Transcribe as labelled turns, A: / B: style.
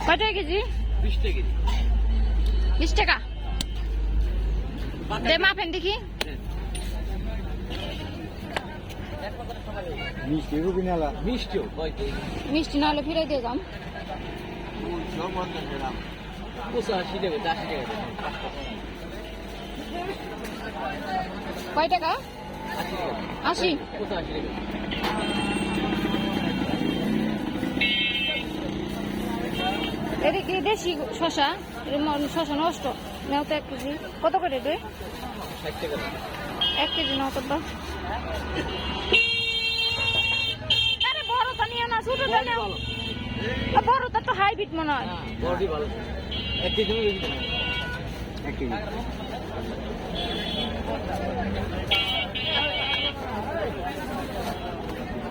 A: কয় টাকা কেজি?
B: 20 টাকা কেজি।
A: 20 টাকা। দে মাপেন দেখি।
B: মিষ্টি রুবি নালা মিষ্টিও
A: মিষ্টি না হলে ফিরাই দিয়ে যাম।
B: 85 টাকা 80 টাকা।
A: কয় টাকা? 80।
B: 85 টাকা।
A: এদিকে দেশি শশা, শশা নষ্ট নেও তো 1 কেজি। কত করে রে?
B: 60 টাকা।
A: 1 কেজি নাও তো। আরে বড়টা নিও না, ছোটটা নাও। বড়টা তো হাইব্রিড মনে হয়।
B: বড়টি ভালো। 1 কেজি নিয়ে 1 কেজি।